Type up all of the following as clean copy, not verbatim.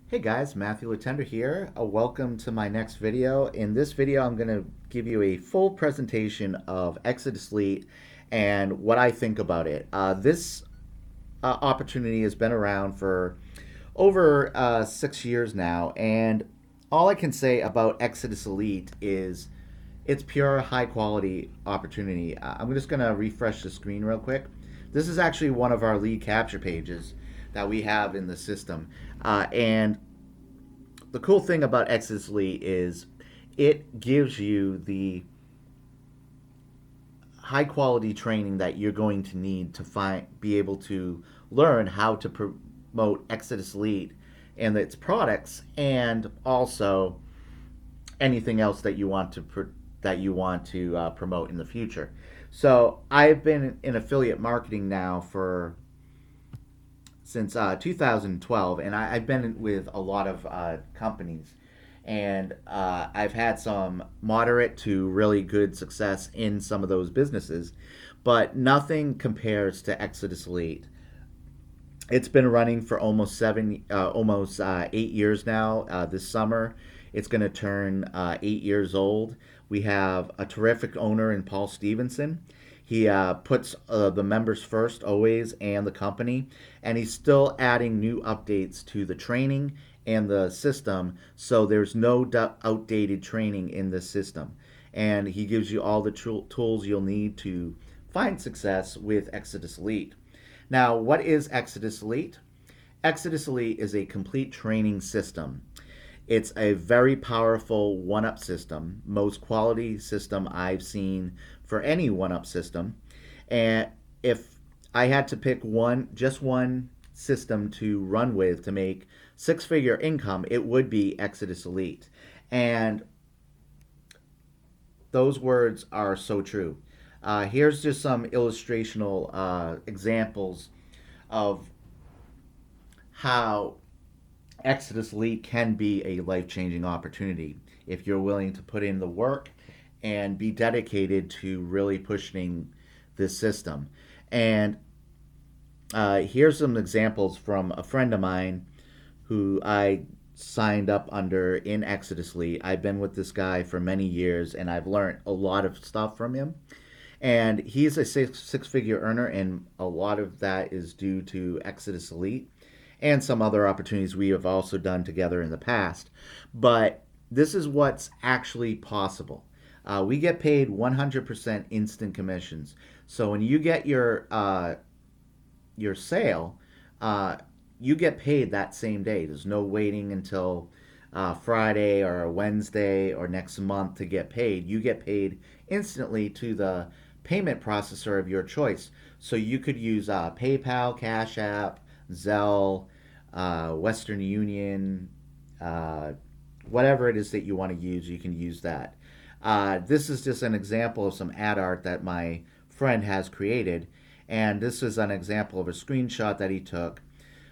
Hey guys, Matthew Letendre here. Welcome to my next video. In this video, I'm going to give you a full presentation of Exitus Elite and what I think about it. This opportunity has been around for over 6 years now, and all I can say about Exitus Elite is it's pure high quality opportunity. I'm just going to refresh the screen real quick. This is actually one of our lead capture pages that we have in the system. And the cool thing about Exitus Elite is it gives you the high quality training that you're going to need to be able to learn how to promote Exitus Elite and its products, and also anything else that you want to promote in the future. So I've been in affiliate marketing now for since 2012, and I've been with a lot of companies, and I've had some moderate to really good success in some of those businesses, but nothing compares to Exodus Elite. It's been running for almost 8 years now. This summer, it's going to turn 8 years old. We have a terrific owner in Paul Stevenson. He puts the members first always and the company, and he's still adding new updates to the training and the system, so there's no outdated training in this system. And he gives you all the tools you'll need to find success with Exodus Elite. Now, what is Exodus Elite? Exodus Elite is a complete training system. It's a very powerful one-up system, most quality system I've seen for any one-up system. And if I had to pick just one system to run with to make six-figure income, it would be Exodus Elite. And those words are so true. Here's just some illustrational examples of how Exodus Elite can be a life changing opportunity if you're willing to put in the work and be dedicated to really pushing this system. And here's some examples from a friend of mine who I signed up under in Exodus Elite. I've been with this guy for many years, and I've learned a lot of stuff from him. And he's a six-figure earner, and a lot of that is due to Exodus Elite and some other opportunities we have also done together in the past. But this is what's actually possible. We get paid 100% instant commissions. So when you get your sale, you get paid that same day. There's no waiting until Friday or Wednesday or next month to get paid. You get paid instantly to the payment processor of your choice. So you could use PayPal, Cash App, Zelle, Western Union, whatever it is that you want to use, you can use that. This is just an example of some ad art that my friend has created. And this is an example of a screenshot that he took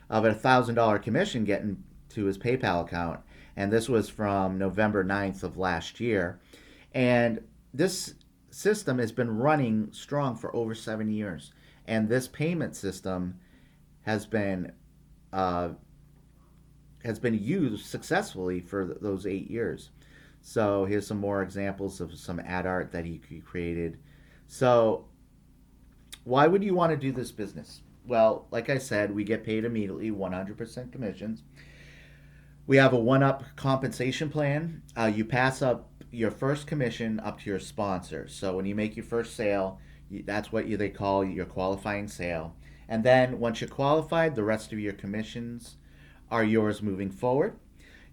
of a $1,000 commission getting to his PayPal account. And this was from November 9th of last year. And this system has been running strong for over 7 years. And this payment system has been used successfully for those 8 years. So here's some more examples of some ad art that he created. So why would you want to do this business? Well, like I said, we get paid immediately, 100% commissions. We have a one-up compensation plan. You pass up your first commission up to your sponsor. So when you make your first sale, that's what they call your qualifying sale. And then once you're qualified, the rest of your commissions are yours moving forward.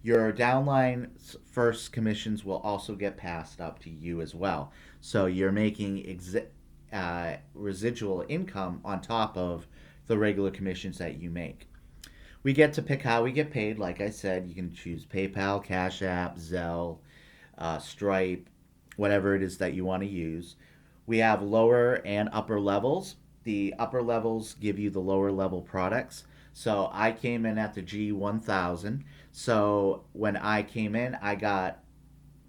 Your downline first commissions will also get passed up to you as well. So you're making residual income on top of the regular commissions that you make. We get to pick how we get paid. Like I said, you can choose PayPal, Cash App, Zelle, Stripe, whatever it is that you want to use. We have lower and upper levels. The upper levels give you the lower level products. So I came in at the G1000. So when I came in, I got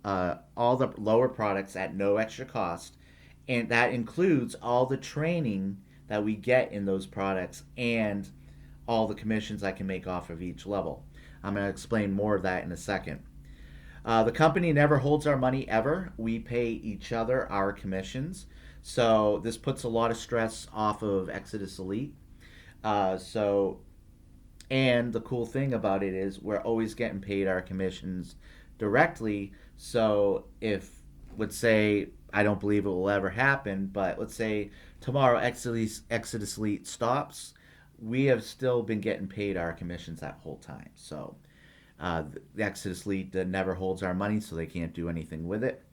all the lower products at no extra cost. And that includes all the training that we get in those products and all the commissions I can make off of each level. I'm going to explain more of that in a second. The company never holds our money ever. We pay each other our commissions. So this puts a lot of stress off of Exitus Elite. So, and the cool thing about it is we're always getting paid our commissions directly. So if, let's say, I don't believe it will ever happen, but let's say tomorrow Exodus Elite stops, we have still been getting paid our commissions that whole time. So the Exodus Elite never holds our money, so they can't do anything with it.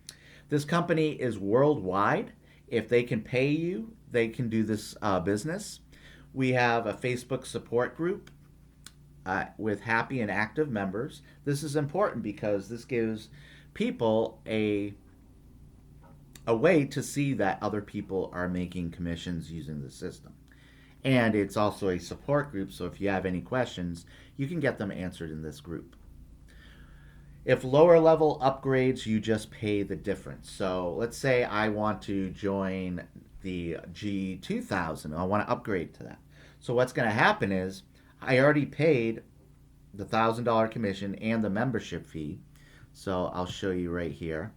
This company is worldwide. If they can pay you, they can do this business. We have a Facebook support group with happy and active members. This is important because this gives people a way to see that other people are making commissions using the system. And it's also a support group, so if you have any questions, you can get them answered in this group. If lower level upgrades, you just pay the difference. So let's say I want to join the G2000. I want to upgrade to that. So what's going to happen is I already paid the $1,000 commission and the membership fee. So I'll show you right here.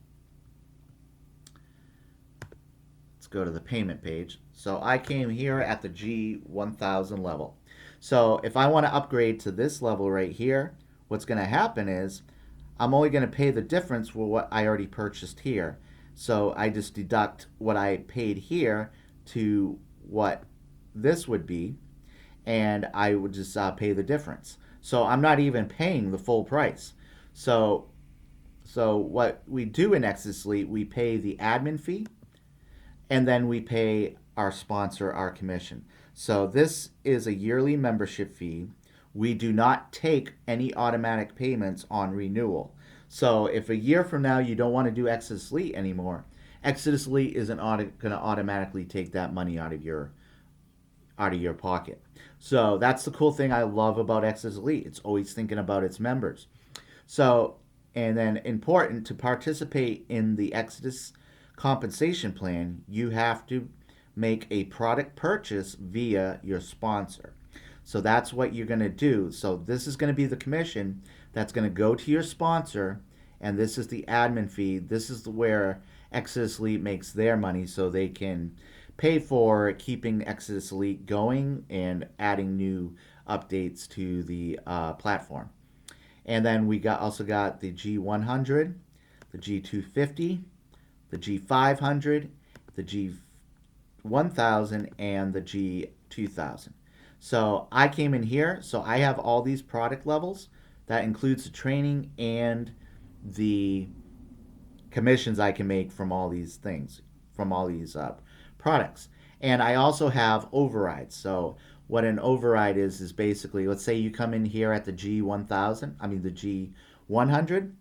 Let's go to the payment page. So I came here at the G1000 level. So if I want to upgrade to this level right here, what's going to happen is I'm only going to pay the difference for what I already purchased here. So I just deduct what I paid here to what this would be, and I would just pay the difference. So I'm not even paying the full price. So what we do in Exitus Elite, we pay the admin fee, and then we pay our sponsor our commission. So this is a yearly membership fee. We do not take any automatic payments on renewal. So if a year from now you don't want to do Exitus Elite anymore, Exitus Elite isn't going to automatically take that money out of your pocket. So that's the cool thing I love about Exitus Elite. It's always thinking about its members. So, and then important, to participate in the Exitus compensation plan, you have to make a product purchase via your sponsor. So that's what you're going to do. So this is going to be the commission that's going to go to your sponsor, and this is the admin fee. This is where Exitus Elite makes their money, so they can pay for keeping Exitus Elite going and adding new updates to the platform. And then we also got the G100, the G250, the G500, the G1000, and the G2000. So I came in here, so I have all these product levels. That includes the training and the commissions I can make from all these things, from all these products. And I also have overrides. So what an override is basically, let's say you come in here at the G1000, the G100.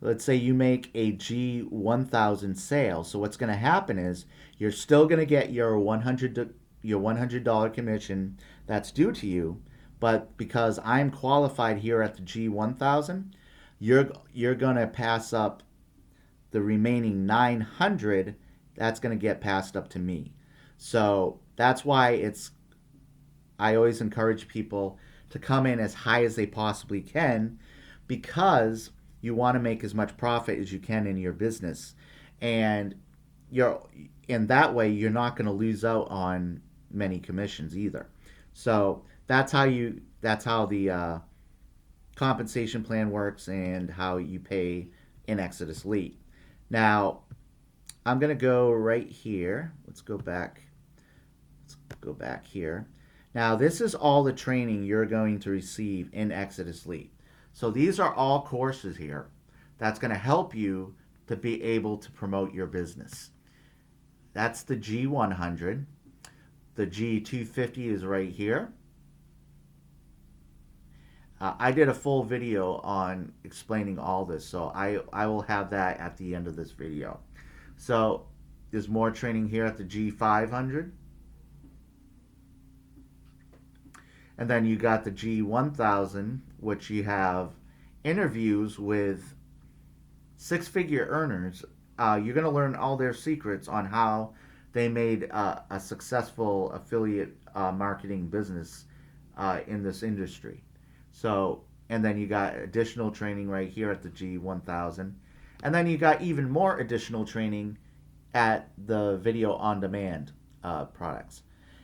Let's say you make a G1000 sale. So what's going to happen is you're still going to get your $100 commission that's due to you, but because I'm qualified here at the G1000, you're going to pass up the remaining 900. That's going to get passed up to me. So that's why I always encourage people to come in as high as they possibly can, because you want to make as much profit as you can in your business, and in that way you're not going to lose out on many commissions either. So that's how the compensation plan works and how you pay in Exitus Elite. Now I'm going to go right here. Let's go back here. Now this is all the training you're going to receive in Exitus Elite. So these are all courses here that's going to help you to be able to promote your business. That's the G100. The G250 is right here. I did a full video on explaining all this, so I will have that at the end of this video. So there's more training here at the G500. And then you got the G1000, which you have interviews with six-figure earners. You're going to learn all their secrets on how they made a successful affiliate marketing business in this industry. So and then you got additional training right here at the G1000, and then you got even more additional training at the video on demand products.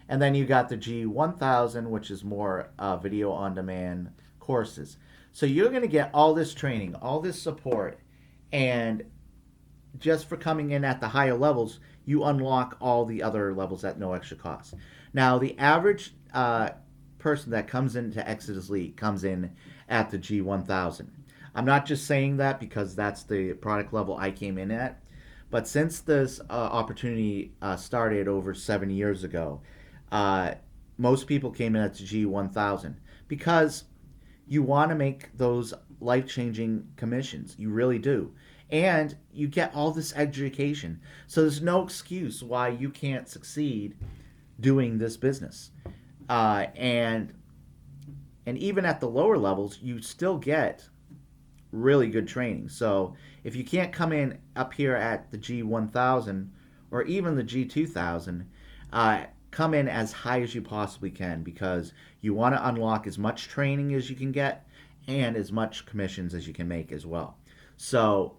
And then you got the G1000, which is more video on demand courses. So you're going to get all this training, all this support, and just for coming in at the higher levels, you unlock all the other levels at no extra cost. Now, the average person that comes into Exitus Elite comes in at the G1000. I'm not just saying that because that's the product level I came in at, but since this opportunity started over 7 years ago, most people came in at the G1000 because you want to make those life changing commissions. You really do. And you get all this education. So there's no excuse why you can't succeed doing this business. And even at the lower levels, you still get really good training. So if you can't come in up here at the G1000 or even the G2000, come in as high as you possibly can because you want to unlock as much training as you can get and as much commissions as you can make as well. So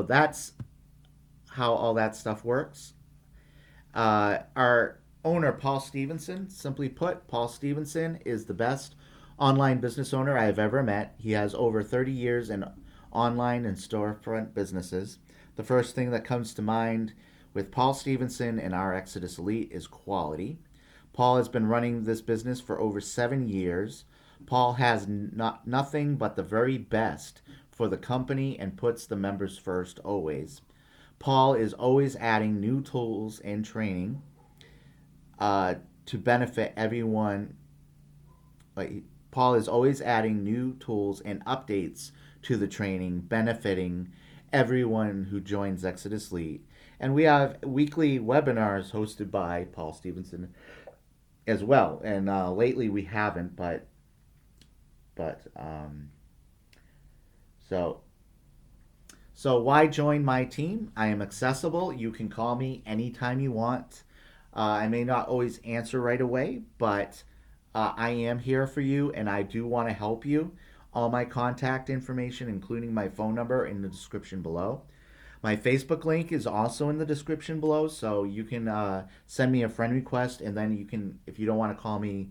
that's how all that stuff works. Our owner, Paul Stevenson, simply put, Paul Stevenson is the best online business owner I have ever met. He has over 30 years in online and storefront businesses. The first thing that comes to mind with Paul Stevenson and our Exitus Elite is quality. Paul has been running this business for over 7 years. Paul has nothing but the very best for the company and puts the members first always. Paul is always adding new tools and training to benefit everyone. Paul is always adding new tools and updates to the training, benefiting everyone who joins Exitus Elite. And we have weekly webinars hosted by Paul Stevenson as well. And lately we haven't, but so why join my team? I am accessible. You can call me anytime you want. I may not always answer right away, but I am here for you, and I do want to help you. All my contact information, including my phone number, in the description below. My Facebook link is also in the description below, so you can send me a friend request, and then you can, if you don't want to call me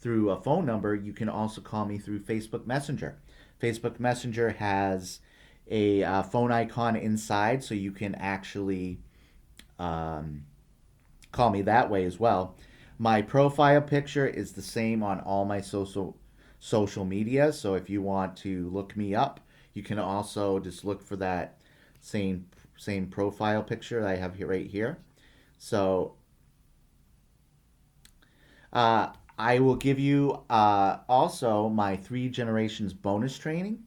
through a phone number, you can also call me through Facebook Messenger. Facebook Messenger has a phone icon inside, so you can actually call me that way as well. My profile picture is the same on all my social media, so if you want to look me up, you can also just look for that same profile picture that I have here right here. So I will give you also my 3 generations bonus training.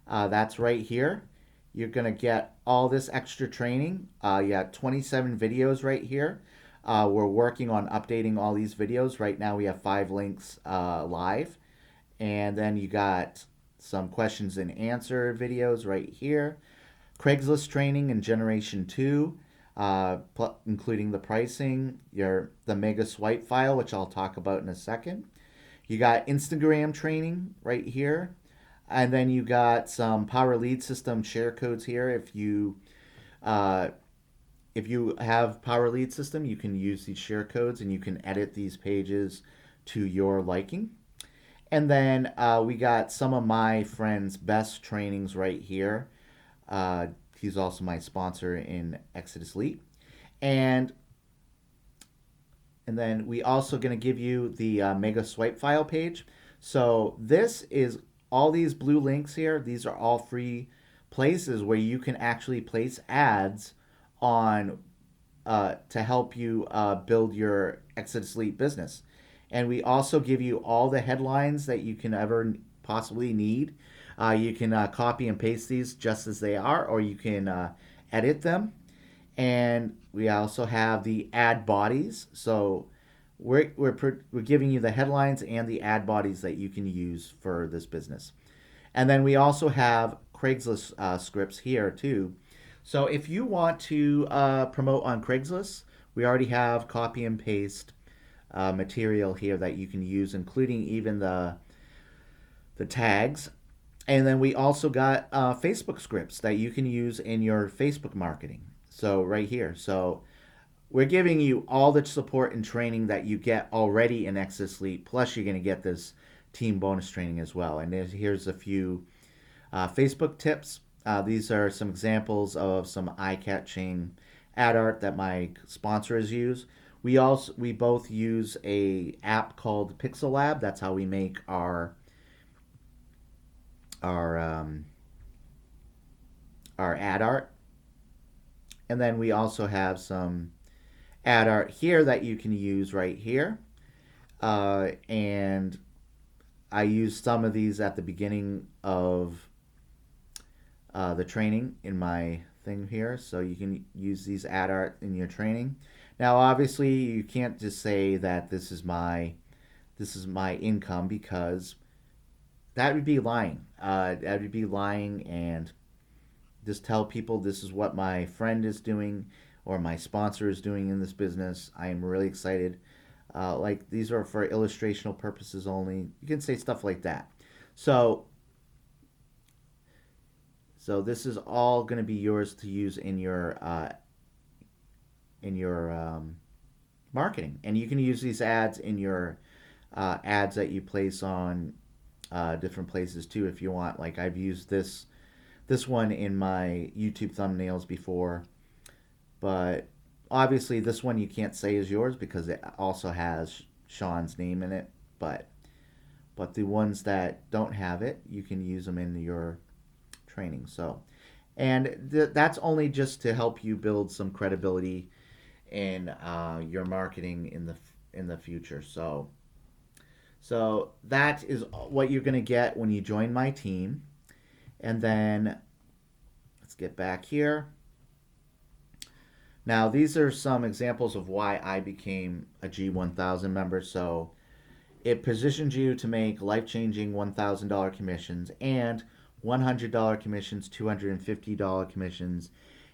That's right here. You're going to get all this extra training. You got 27 videos right here. We're working on updating all these videos. Right now we have 5 links live. And then you got some questions and answer videos right here. Craigslist training in Generation 2, including the pricing, the mega swipe file, which I'll talk about in a second. You got Instagram training right here. And then you got some Power Lead System share codes here. If you have Power Lead System, you can use these share codes and you can edit these pages to your liking. And then we got some of my friends' best trainings right here. He's also my sponsor in Exitus Elite. And then we also going to give you the mega swipe file page. So this is all these blue links here. These are all free places where you can actually place ads on to help you build your Exitus Elite business. And we also give you all the headlines that you can ever possibly need. You can copy and paste these just as they are, or you can edit them. And we also have the ad bodies. So we're giving you the headlines and the ad bodies that you can use for this business. And then we also have Craigslist scripts here too. So if you want to promote on Craigslist, we already have copy and paste material here that you can use, including even the the tags. And then we also got Facebook scripts that you can use in your Facebook marketing. So right here. So we're giving you all the support and training that you get already in Exitus Elite. Plus, you're going to get this team bonus training as well. And here's a few Facebook tips. These are some examples of some eye-catching ad art that my sponsors use. We both use a app called Pixel Lab. That's how we make our our ad art. And then we also have some ad art here that you can use right here. And I use some of these at the beginning of the training in my thing here. So you can use these ad art in your training. Now, obviously, you can't just say that this is my income, because that would be lying. That would be lying, and just tell people this is what my friend is doing or my sponsor is doing in this business. I am really excited. Like, these are for illustrational purposes only. You can say stuff like that. So this is all going to be yours to use in your marketing, and you can use these ads in your ads that you place on different places too, if you want. Like, I've used this one in my YouTube thumbnails before, but obviously this one you can't say is yours because it also has Sean's name in it. But the ones that don't have it, you can use them in your training. So, and that's only just to help you build some credibility in your marketing in the future. So that is what you're going to get when you join my team. And then let's get back here. Now, these are some examples of why I became a G1000 member. So it positions you to make life-changing $1,000 commissions and $100 commissions, $250 commissions,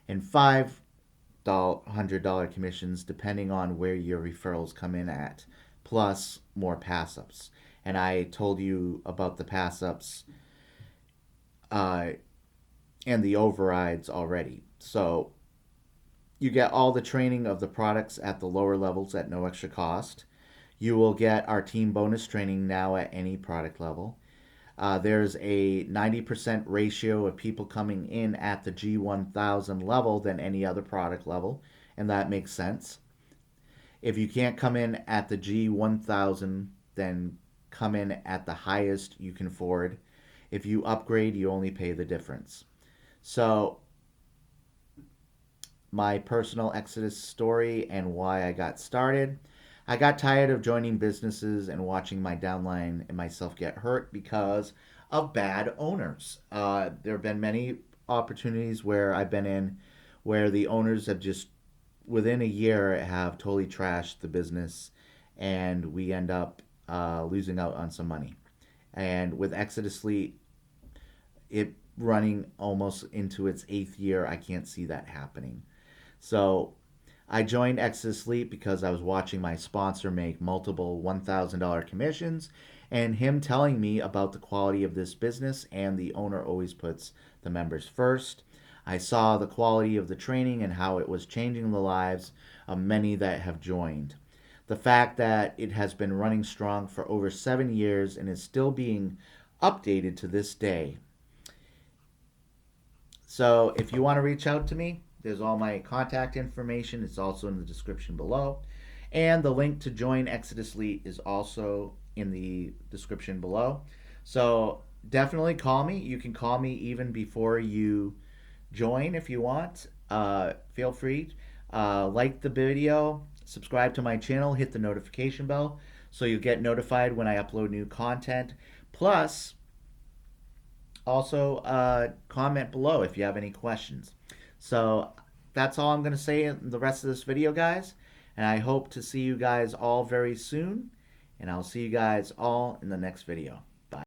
and $500 commissions, depending on where your referrals come in at, plus more pass-ups. And I told you about the pass-ups and the overrides already. So you get all the training of the products at the lower levels at no extra cost. You will get our team bonus training now at any product level. There's a 90% ratio of people coming in at the G1000 level than any other product level, and that makes sense. If you can't come in at the G1000, then come in at the highest you can afford. If you upgrade, you only pay the difference. So, my personal Exitus story and why I got started. I got tired of joining businesses and watching my downline and myself get hurt because of bad owners. There have been many opportunities where I've been in where the owners have just, within a year, have totally trashed the business, and we end up losing out on some money. And with Exitus Elite, it running almost into its 8th year, I can't see that happening. So I joined Exitus Elite because I was watching my sponsor make multiple $1,000 commissions, and him telling me about the quality of this business, and the owner always puts the members first. I saw the quality of the training and how it was changing the lives of many that have joined. The fact that it has been running strong for over 7 years and is still being updated to this day. So if you want to reach out to me, there's all my contact information. It's also in the description below. And the link to join Exitus Elite is also in the description below. So definitely call me. You can call me even before you join if you want. Feel free. Like the video, subscribe to my channel, hit the notification bell so you get notified when I upload new content. Plus, also comment below if you have any questions. So that's all I'm going to say in the rest of this video, guys. And I hope to see you guys all very soon. And I'll see you guys all in the next video.